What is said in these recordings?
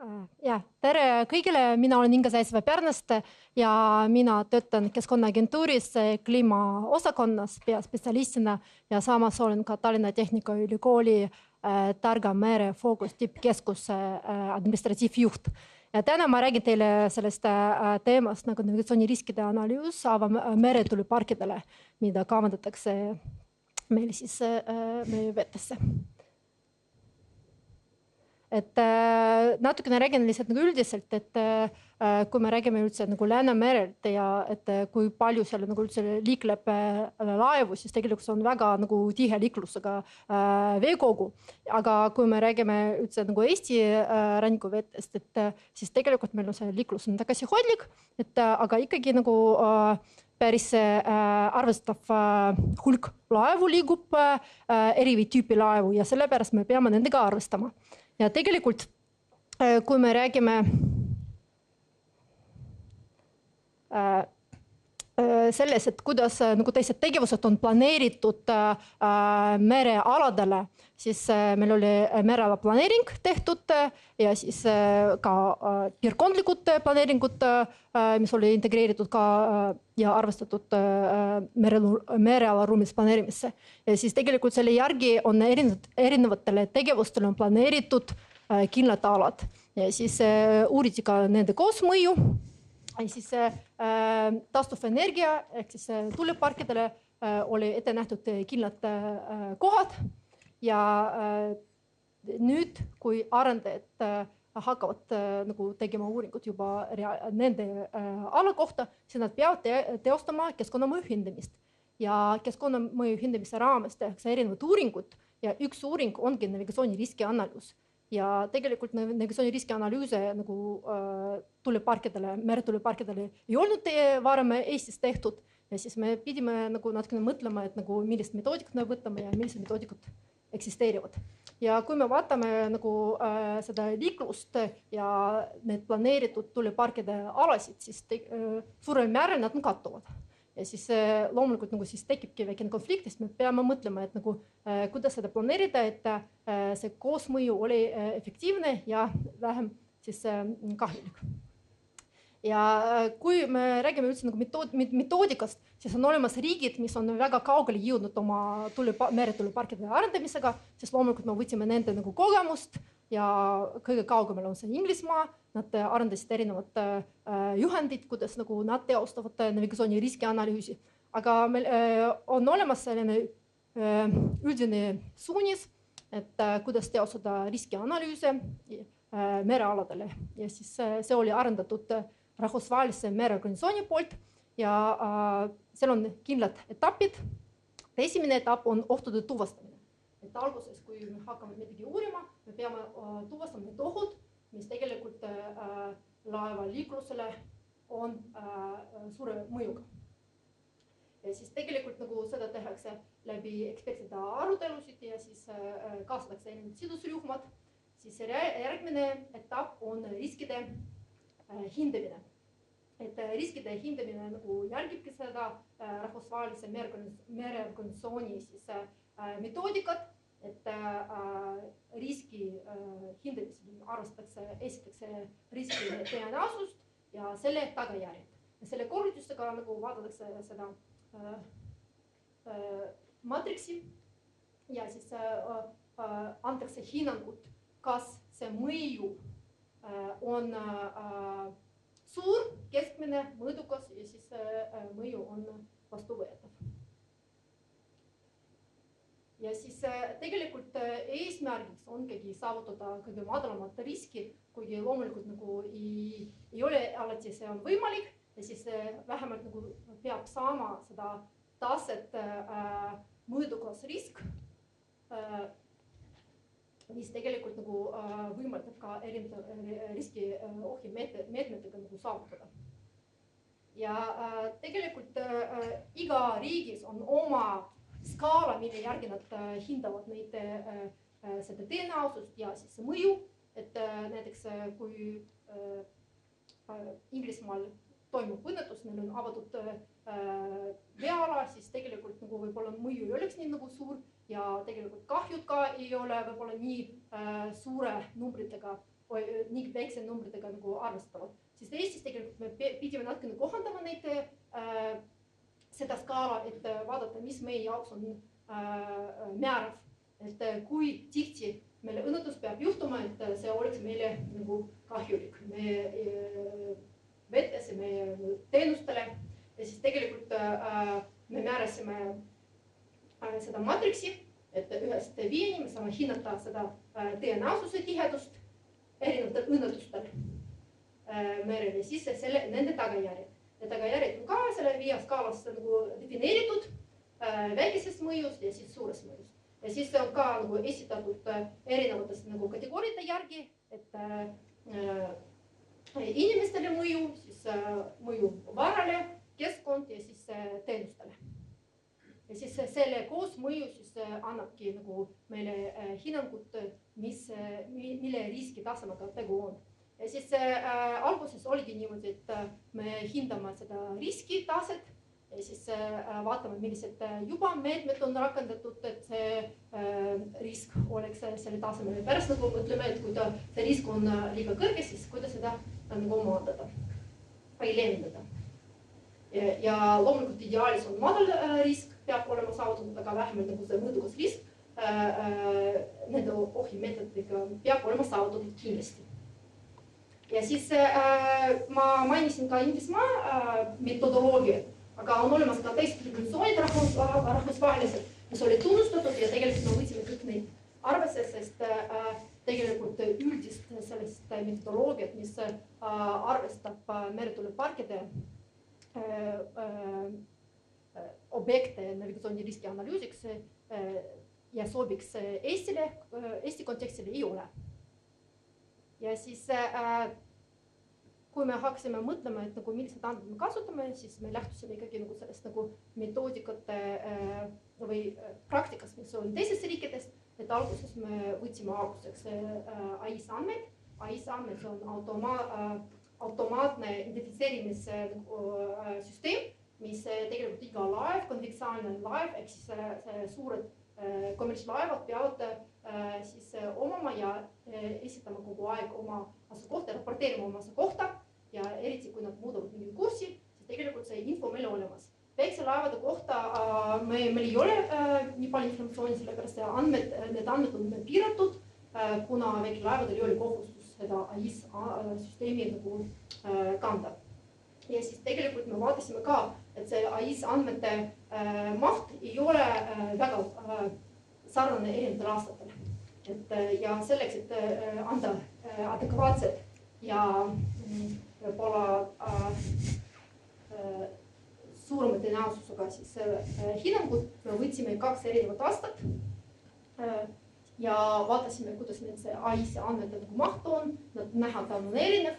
Tere kõigile, mina olen Inga Säisva Pärnust ja mina töötan Keskkonnaagentuuris kliimaosakonnas peaspetsialistina ja samas olen ka Tallinna Tehnikaülikooli Targa mere fookus tippkeskuse administratiivjuht. Ja täna ma räägin teile sellest teemast nagu navigatsiooniriskide analüüs meretuuleparkidele, mida kavandatakse meil siis meie vetesse. Natukene räägin lihtsalt nagu üldiselt, et kui me räägime üldse nagu Läänemerelt ja et kui palju seal nagu üldse liikleb laevu, siis tegelikult see on väga nagu tihe liiklusega veekogu. Aga kui me räägime üldse nagu Eesti rannikuvetest, et siis tegelikult meil on see liiklus on tagasihoidlik, aga ikkagi nagu päris arvestav hulk laevu liigub eri tüüpi laevu ja sellepärast me peame nendega arvestama. Ja tegelikult, kui me räägime selles, et kuidas nagu teised tegevused on planeeritud merealadele, siis meil oli mereala planeering tehtud ja siis ka piirkondlikud planeeringud, mis oli integreeritud ka ja arvestatud mereala ruumis planeerimisse. Ja siis tegelikult selle järgi on erinevatele tegevustele on planeeritud kindlad alad. Ja siis uuriti ka nende koosmõju. Ja siis taastuvenergia ehk siis tuuleparkidele oli ette nähtud kindlad kohad ja nüüd, kui arendajad hakkavad nagu tegema uuringut juba nende ala kohta, siis nad peavad teostama keskkonnamõju hindamist. Ja keskkonnamõju hindamise raames tehakse erinevad uuringud ja üks uuring ongi navigatsiooniriski analüüs. Ja tegelikult navigatsiooniriski analüüse nagu tuuleparkidele, meretuuleparkidele ei olnud varem Eestis tehtud ja siis me pidime nagu natukene mõtlema, et nagu millist metoodikat me võtame ja millised metoodikud eksisteerivad. Ja kui me vaatame nagu seda liiklust ja need planeeritud tuuleparkide alasid, siis suurel määral nad kattuvad. Ja siis loomulikult nagu siis tekibki väikene konflikt, sest me peame mõtlema, et nagu kuidas seda planeerida, et see koosmõju oli efektiivne ja vähem siis kahjulik. Ja kui me räägime üldse nagu metoodikast, siis on olemas riigid, mis on väga kaugele jõudnud oma meretuuleparkide arendamisega, siis loomulikult me võtsime nende nagu kogemust ja kõige kaugemale on see Inglismaa. Nad arendasid erinevad juhendid, kuidas nagu nad teostavad navigatsiooniriski analüüsi. Aga meil on olemas selline üldine suunis, et kuidas teostada riskianalüüse merealadele. Ja siis see oli arendatud rahvusvahelise mereorganisatsiooni poolt ja seal on kindlad etapid. Esimene etapp on ohtude tuvastamine. Et alguses, kui me hakkame midagi uurima, me peame tuvastama need ohud, mis tegelikult laeva liiklusele on suure mõjuga. Ja siis tegelikult nagu seda tehakse läbi ekspertide arutelusid ja siis kaasatakse erinevad sidusrühmad. Siis järgmine etapp on riskide hindamine. Et riskide hindamine nagu järgibki seda rahvusvahelise mereorganisatsiooni siis metoodikat, et riski hindamisel arvestatakse esiteks riski tõenäosust ja selle tagajärjed. Ja selle korraldustega nagu vaadatakse seda maatriksi ja siis antakse hinnangut, kas see mõju on suur, keskmine, mõõdukas ja siis mõju on vastuvõetav. Ja siis tegelikult eesmärgiks ongi saavutada kõige madalamat riski, kuigi loomulikult nagu ei ole alati see on võimalik ja siis vähemalt nagu peab saama seda taset mõõdukas risk, mis tegelikult nagu võimaldab ka erinevate riski ohi meetmetega nagu saavutada. Ja tegelikult iga riigis on oma skaala, mille järgi nad hindavad neid seda tõenäosust ja siis mõju, et näiteks kui Inglismaal toimub õnnetus, neil on avatud veeala, siis tegelikult nagu võib-olla mõju ei oleks nii nagu suur ja tegelikult kahjud ka ei ole võib-olla nii suure numbritega või nii väikse numbritega nagu arvestatavad. Siis Eestis tegelikult me pidime natukene kohandama neid seda skaala, et vaadata, mis meie jaoks on määrav. Et kui tihti meile õnnetus peab juhtuma, et see oleks meile nagu kahjulik meie vetes ja meie teenustele. Ja siis tegelikult me määrasime seda matriksi, et 1-5 me saame hinnata seda tõenäosuse tihedust erinevatel õnnetustel merel ja siis nende tagajärjed. Ja tagajärjed on ka selle 5 skaalas nagu defineeritud väikesest mõjust ja siis suurest mõjust. Ja siis see on ka nagu esitatud erinevatest nagu kategooriate järgi, et inimestele mõju, siis mõju varale, keskkond ja siis teenustele. Ja siis selle koosmõju siis annabki nagu meile hinnangut, mille riskitasemega tegu on. Ja siis alguses oligi niimoodi, et me hindame seda riskitaset ja siis vaatame, millised juba meetmed on rakendatud, et see risk oleks selle tasemel. Pärast nagu mõtleme, et kui see risk on liiga kõrge, siis kuidas seda nagu maandada või leevendada. Ja loomulikult ideaalis on madal risk, peab olema saavutatud, aga vähemalt nagu see mõõdukas risk nende ohimeetoditega peab olema saavutatud kindlasti. Ja siis ma mainisin ka Inglismaa metodoloogiat, aga on olemas ka teised regulatsioonid rahvusvahelised, mis olid tunnustatud ja tegelikult me võtsime kõik neid arvesse, sest tegelikult üldist sellist metodoloogiat, mis arvestab meretuuleparkide objekte navigatsiooniriski analüüsiks ja sobiks Eesti kontekstile ei ole. Ja siis kui me hakkasime mõtlema, et nagu millised andmed me kasutame, siis me lähtusime ikkagi nagu sellest nagu metoodikate või praktikast, mis on teisest riikidest, et alguses me võtsime aluseks AIS andmed. AIS andmed see on automaatne identifitseerimise süsteem, mis tegelikult iga laev, konvektsiaalne laev, ehk siis suured kommertslaevad peavad siis omama ja esitama kogu aeg oma asukohta, raporteerima oma asukohta ja eriti kui nad muudavad mingit kurssi, siis tegelikult see info meil olemas. Väikse laevade kohta meil ei ole nii palju informatsiooni, sellepärast need andmed on piiratud, kuna väike laevadel ei ole kohustus seda AIS süsteemi nagu kanda. Ja siis tegelikult me vaatasime ka, et see AIS andmete maht ei ole väga sarnane erinevatel aastatel. Ja selleks, et anda adekvaatset ja võib-olla suurema tõenäosusega siis hinnangud, me võtsime 2 erinevat aastat ja vaatasime, kuidas need AIS andmete maht on, näha ta on erinev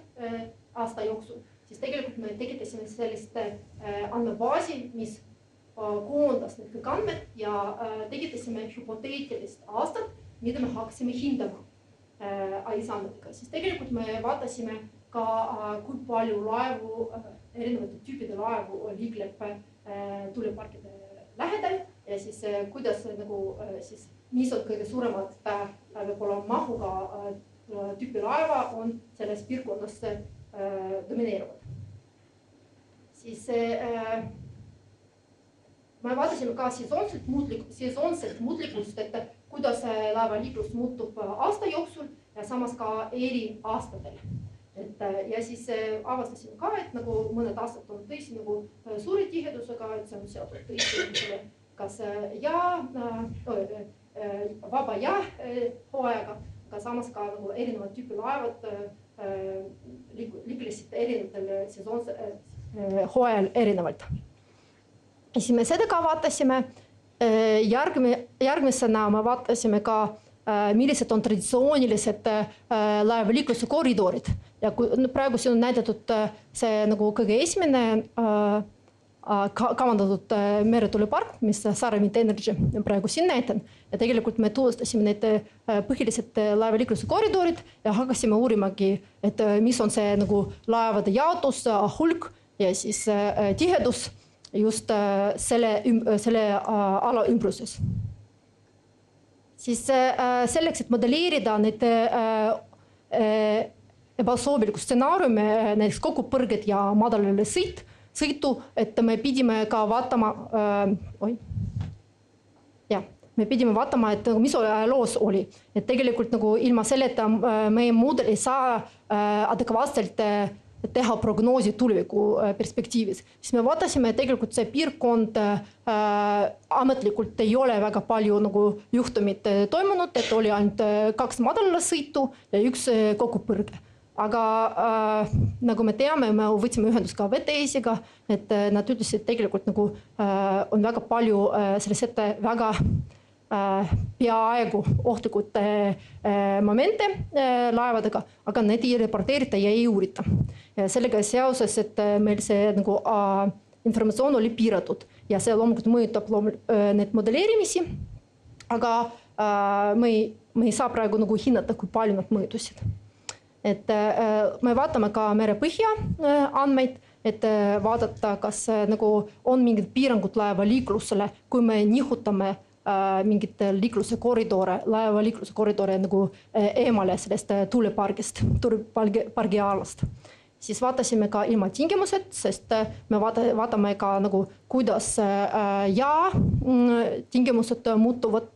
aasta jooksul. Siis tegelikult me tekitasime sellist andmebaasi, mis koondas need kõik andmed ja tekitasime hüpoteetilist aastat, mida me hakkasime hindama AIS andmetega. Siis tegelikult me vaatasime ka, kui palju laevu, erinevate tüüpide laevu liigleb tuuleparkide lähedal ja siis kuidas nagu siis, mis on kõige suuremad võib-olla mahuga tüüpi laeva on selles piirkonnas domineeruvad. Siis me vaatasime ka sesoonset muutlikkust, et kuidas laevaliiklus muutub aasta jooksul ja samas ka eri aastatel. Ja siis avastasime ka, et nagu mõned aastad on tõesti nagu suuri tihedusega, et see on seotud tõesti kas vaba ja hooajaga, aga samas ka nagu erinevad tüüpi laevad liiklesid erinevatel hooajal erinevalt. Ja siis me seda ka vaatasime. Järgmisena me vaatasime ka, millised on traditsioonilised laevaliikluse koridorid. Ja praegu siin on näidatud see nagu kõige esimene kavandatud meretuulepark, mis Saaremind Energy praegu siin näitan. Ja tegelikult me tuvastasime need põhilised laevaliikluse koridorid ja hakkasime uurimagi, et mis on see nagu laevade jaotus, hulk ja siis tihedus just selle ala ümbruses. Siis selleks, et modelleerida neid ebasobiliku stsenaariumi, näiteks kokkupõrged ja madalale sõitu, et me pidime ka vaatama, me pidime vaatama, et mis loos oli. Et tegelikult nagu ilma selleta meie mudel ei saa adekvaatselt teha prognoosi tuleviku perspektiivis. Siis me vaatasime, et tegelikult see piirkond ametlikult ei ole väga palju nagu juhtumit toimunud, et oli ainult 2 madalala sõitu ja 1 kokkupõrge. Aga nagu me teame, me võtsime ühendust ka VTS-iga, et nad ütlesid, et tegelikult nagu on väga palju sellised väga peaaegu ohtlikud momente laevadega, aga need ei reporteerita ja ei uurita. Ja sellega seoses, et meil see nagu, informatsioon oli piiratud ja see loomulikult mõjutab need modelleerimisi, aga me ei saa praegu nagu hinnata, kui palju nad mõjutusid. Et me vaatame ka merepõhja andmeid, et vaadata, kas nagu on mingid piirangud laeva liiklusele, kui me nihutame mingit liikluse koridore, laeva liikluse koridore nagu eemale sellest tuulepargist, tuulepargi alast. Siis vaatasime ka ilmatingimused, sest me vaatame ka nagu, kuidas tingimused muutuvad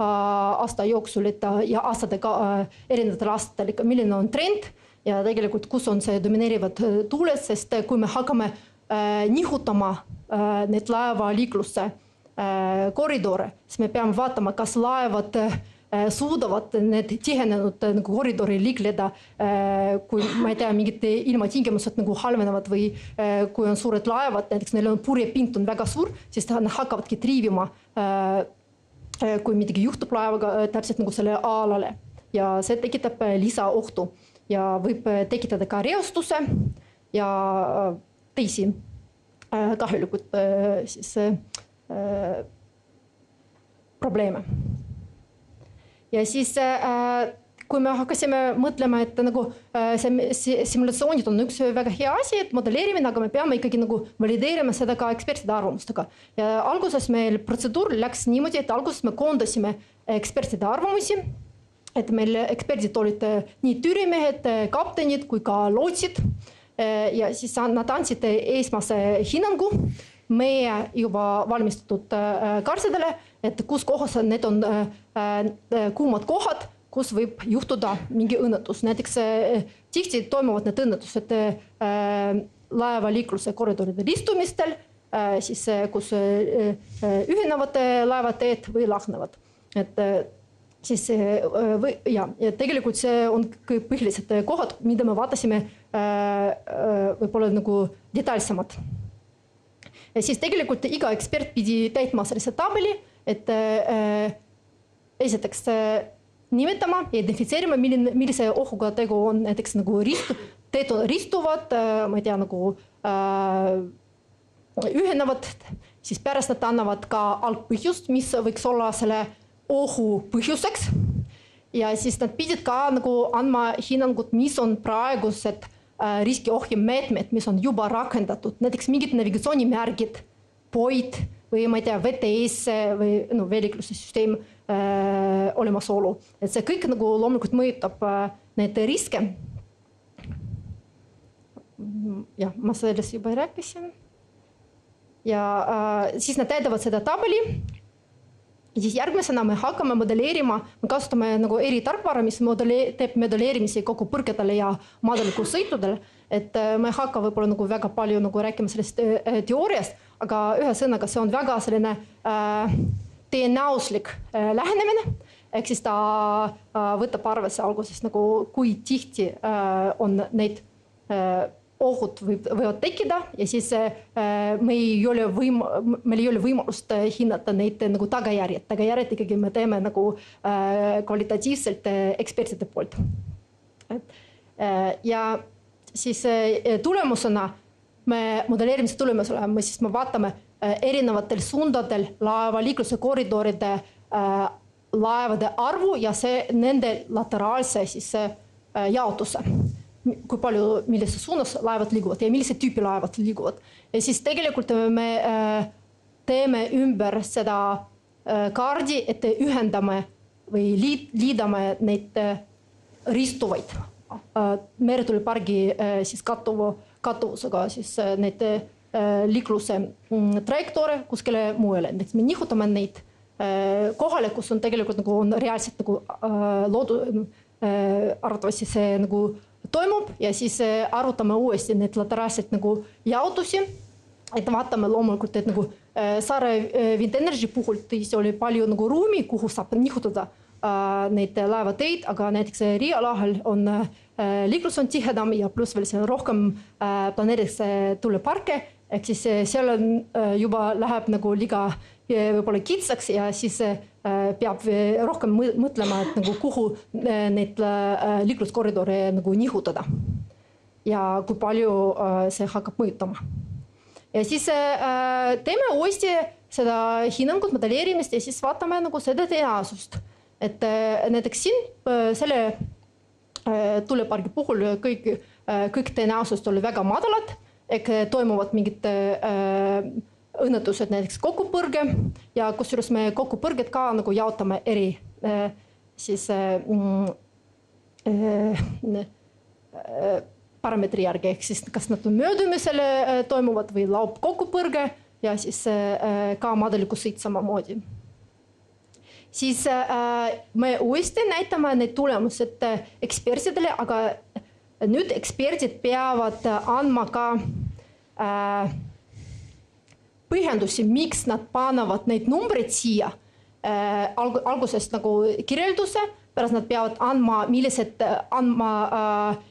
aasta jooksul ja aastatega erinevatel aastatel, milline on trend ja tegelikult kus on see domineerivad tuuled, sest kui me hakkame nihutama need laeva liiklusse koridore, siis me peame vaatama, kas laevad suudavad need tihenenud nagu koridori liikleda, kui ma ei tea, mingid ilmatingimused nagu halvenevad või kui on suured laevad, näiteks neil on purjepind on väga suur, siis nad hakkavadki triivima, kui midagi juhtub laevaga täpselt nagu selle alale. Ja see tekitab lisaohtu ja võib tekitada ka reostuse ja teisi kahjulikud siis probleeme. Ja siis kui me hakkasime mõtlema, et nagu see simulatsioonid on üks väga hea asi, et modelleerimine, aga me peame ikkagi nagu valideerima seda ka ekspertide arvamustega. Ja alguses meil protseduur läks niimoodi, et alguses me koondasime ekspertide arvamusi, et meil eksperdid olid nii tüürimehed, kaptenid kui ka lootsid ja siis nad andsid esmase hinnangu meie juba valmistatud karsidele, et kus kohas need on kuumad kohad, kus võib juhtuda mingi õnnetus. Näiteks tihti toimuvad need õnnetused laeva liikluse koridoride ristumistel, siis kus ühinevad laevateed või lahnevad. Et siis ja tegelikult see on kõik põhilised kohad, mida me vaatasime võib-olla nagu detailsemad. Ja siis tegelikult iga ekspert pidi täitma sellise tabeli, et esiteks nimetama ja identifitseerima, millise ohuga tegu on näiteks nagu teed ristuvad, ma ei tea, nagu ühenevad, siis pärast nad annavad ka algpõhjust, mis võiks olla selle ohu põhjuseks. Ja siis nad pidid ka nagu andma hinnangut, mis on praegused riskiohje meetmed, mis on juba rakendatud, näiteks mingid navigatsioonimärgid, poid või ma ei tea, VTS või veelikluse süsteem olemasolu. Et see kõik nagu loomulikult mõjutab need riske. Ja ma sellest juba rääkisin. Ja siis nad täidavad seda tabeli. Ja siis järgmisena me hakkame modelleerima, me kasutame nagu eri tarkvara, mis teeb modelleerimisi kogu põrkedele ja madaliku sõitudele, et me ei hakka võib-olla nagu väga palju nagu rääkima sellest teooriast, aga ühe sõnaga see on väga selline tõenäosuslik lähenemine, ehk siis ta võtab arvesse alguses nagu kui tihti on neid ohud võivad tekkida ja siis meil ei ole võimalust hinnata neid nagu tagajärjed. Tagajärjed ikkagi me teeme nagu kvalitatiivselt ekspertide poolt. Ja siis tulemusena, modelleerimise tulemusena, me vaatame erinevatel suundadel laeva liikluse koridoride laevade arvu ja nende lateraalse siis jaotuse. kui palju, millises suunas laevad liiguvad ja millised tüüpi laevad liiguvad. Ja siis tegelikult me teeme ümber seda kaardi, et ühendame või liidame neid ristuvaid meretuulepargi siis kattuvusega siis neid liikluse trajektoore kuskile muule. Me nihutame neid kohale, kus on tegelikult nagu on reaalselt nagu arvatavasti see nagu toimub ja siis arutame uuesti need lateraalselt nagu jaotusi, et vaatame loomulikult, et nagu Saare Wind Energy puhul tõesti oli palju nagu ruumi, kuhu saab nihutada neid laevateid, aga näiteks Riia lahel on liiklus on tihedam ja pluss veel see rohkem planeeritakse tuuleparke, ehk siis seal on juba läheb nagu liiga võib-olla kitsaks ja siis peab rohkem mõtlema, et nagu kuhu neid liikluskoridore nagu nihutada ja kui palju see hakkab mõjutama. Ja siis teeme uuesti seda hinnangut, modelleerimist ja siis vaatame nagu seda tõenäosust. Et näiteks siin selle tuulepargi puhul kõik tõenäosust oli väga madalad, ehk toimuvad mingid õnnetused, näiteks kokkupõrge ja kusjuures me kokkupõrged ka nagu jaotame eri siis parameetri järgi, ehk siis kas nad on möödumisele toimuvad või laub kokkupõrge ja siis ka madaliku sõit samamoodi. Siis me uuesti näitame need tulemused ekspertidele, aga nüüd eksperdid peavad andma ka põhjendusi, miks nad panevad neid numbreid siia algusest nagu kirjelduse, pärast nad peavad andma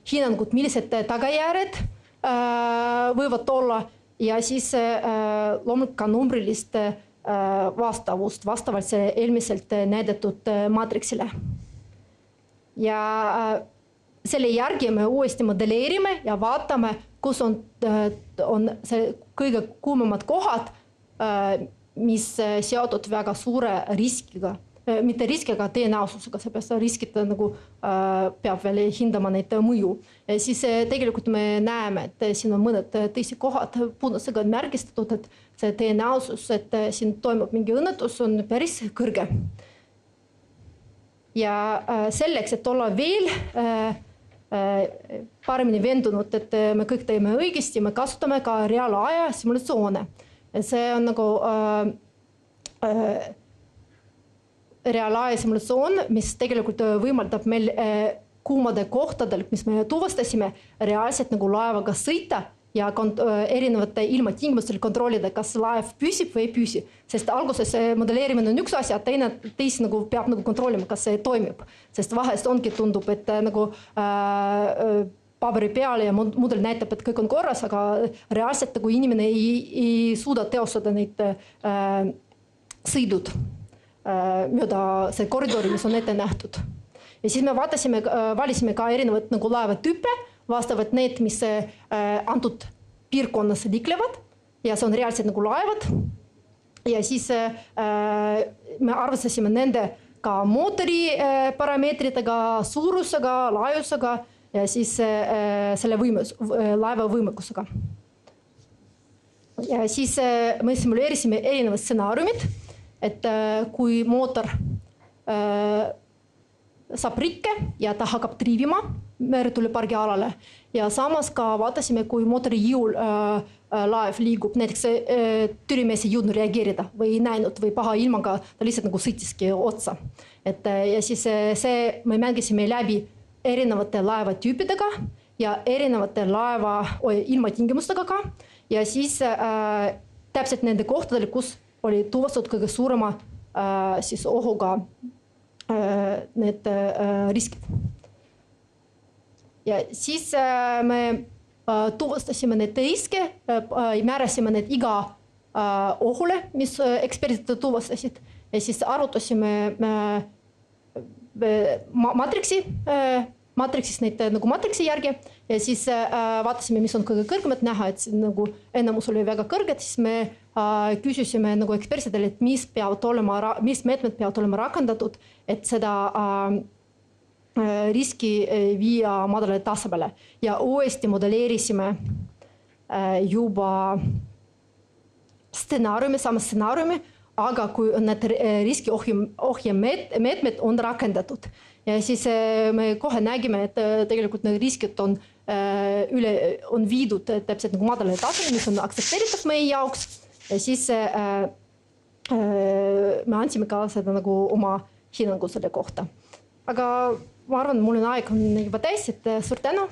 hinnangud, millised tagajärjed võivad olla ja siis loomulikult ka numbrilist vastavust vastavalt eelmiselt näidatud maatriksile. Ja selle järgi me uuesti modelleerime ja vaatame, kus on see kõige kuumemad kohad, mis seotud väga suure riskiga, mitte riskiga, tõenäosusega, seepärast riskid nagu peab veel hindama neid mõju. Ja siis tegelikult me näeme, et siin on mõned tõsi kohad punasega märgistatud, et see tõenäosus, et siin toimub mingi õnnetus, on päris kõrge. Ja selleks, et olla veel paremini vendunud, et me kõik teeme õigesti, me kasutame ka reaalaja simulatsioone. See on nagu reaalaja simulatsioon, mis tegelikult võimaldab meil kuumade kohtadel, mis me tuvastasime, reaalselt nagu laevaga sõita ja erinevate ilmatingimustel kontrollida, kas laev püsib või ei püsi. Sest alguses modelleerimine on üks asja, teist nagu peab nagu kontrollima, kas see toimib. Sest vahest ongi tundub, et nagu paberi peal ja mudel näitab, et kõik on korras, aga reaalselt kui inimene ei suuda teostada neid sõidud mööda see koridori, mis on ette nähtud. Ja siis me valisime ka erinevad nagu laevatüüpe, vastavalt need, mis antud piirkonnas liiklevad ja see on reaalselt nagu laevad. Ja siis me arvestasime nende ka mootori parameetritega, suurusega, laiusega ja siis selle laeva võimekusega. Ja siis me simuleerisime erinevad stsenaariumid, et kui mootor saab rikke ja ta hakkab triivima meretuulepargi alale ja samas ka vaatasime, kui mootori jõul laev liigub, näiteks türimees ei jõudnud reageerida või ei näinud või paha ilmaga, ta lihtsalt nagu sõitiski otsa. Ja siis me mängisime läbi erinevate laevatüüpidega ja erinevate laeva ilmatingimustega ka ja siis täpselt nende kohtadel, kus oli tuvastatud kõige suurema siis ohuga need riskid. Ja siis me tuvastasime need riske, määrasime need iga ohule, mis eksperdid tuvastasid ja siis arutasime maatriksis neid nagu maatriksi järgi ja siis vaatasime, mis on kõige kõrgemad näha, et nagu enamus oli väga kõrged, siis me küsisime nagu ekspertidele, et mis meetmed peavad olema rakendatud, et seda riski viia madalale tasemele ja uuesti modelleerisime juba sama stsenaariumi, aga kui need riskiohjemeetmed on rakendatud. Ja siis me kohe nägime, et tegelikult need riskid on viidud täpselt nagu madalale tasemele, mis on aktsepteeritav meie jaoks. Ja siis me andsime ka seda nagu oma hinnangu selle kohta. Aga ma arvan, mul on aeg juba täis, et suur tänu.